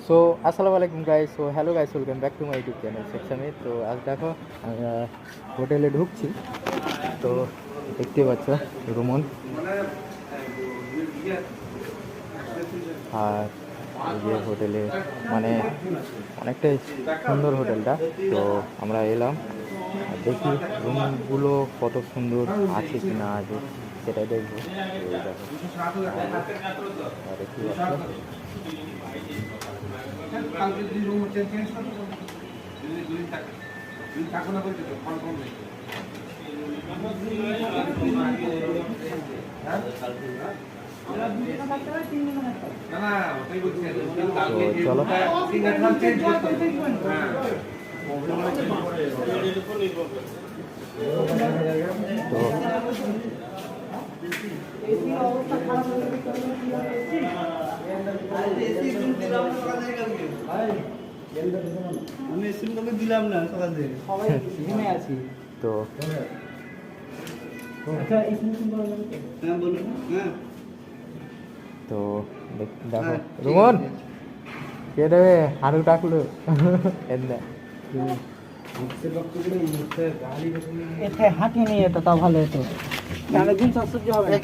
So আসসালামু আলাইকুম guys. So hello guys, welcome back to my YouTube channel সেকশনে। তো আজ দেখো আমরা হোটেলে ঢুকছি। তো দেখতে পাচ্ছ রুমন, আর এই যে হোটেলে মানে অনেকটাই সুন্দর হোটেলটা। তো আমরা এলাম আর দেখি রুমগুলো কত সুন্দর আছে কি না আছে সেটাই দেখবো। তো দেখো আর দেখতে পাচ্ছ। চলো তো দিলাম না সকাল থেকে সবাই ঘুমে আছি। তো আচ্ছা হ্যাঁ বলুন। হ্যাঁ তো দেখো রুমন কে দেবে হারু টাকলু এন্দা এতে হাঁটি নিয়ে তো তাও ভালো হতো, নাহলে দিন সহ্য হবে না।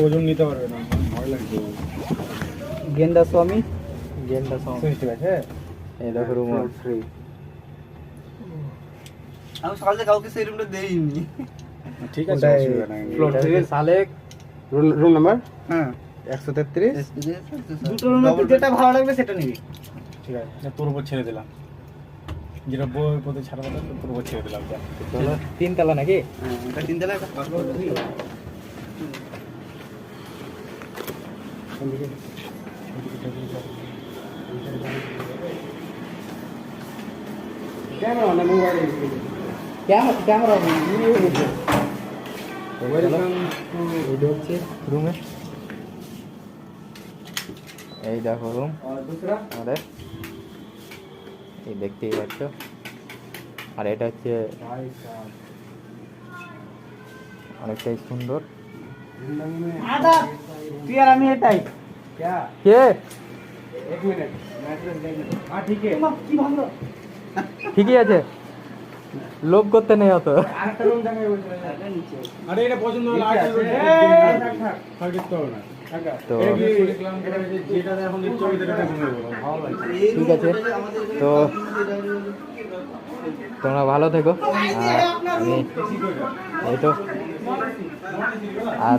ওজন নিতে পারবে না, ভয় লাগবে। গেন্দা স্বামী গেমটা ঠিক আছে। এই দেখো রুমন ফ্রি। আমি সকালে কাউকে সেই রুমটা দেইনি। ঠিক আছে, অসুবিধা নাই। ফ্লোর থেকে সালেক রুম নাম্বার হ্যাঁ 133। দুটো রুমে যেটা ভালো লাগবে সেটা নিবি। ঠিক আছে, তোর উপর ছেড়ে দিলাম। যেটা বই পথে ছাড়া কথা তোর উপর ছেড়ে দিলাম। চলো তিনতলা নাকি? হ্যাঁ এটা তিনতলা একটা পাঁচ ফ্লোর আছে। ক্যামেরা না মোবাইল? ক্যামেরা এই ঢুকছি রুমে। এই দেখো রুম আমাদের, এই দেখতেই পাচ্ছ। আর এটা হচ্ছে অনেকটাই সুন্দর। আদা তুই আর আমি এটাই কে एक मिनट मैट्रेस देखना। हाँ ठीक है। কি ভালো। ঠিকই আছে, লোভ করতে নেই অত। আরেকটা রুম দেখাই বলছিল। আরে এটা পছন্দ হলো আর কি রুম থাক থাক কিছু হবে না। তো যেটা এখন দিচ্ছ ওইটা ঘুমিয়ে পড়ো, ভালো লাগছে। ঠিক আছে, তো তোমরা ভালো থেকো। আর আমি এই তো আর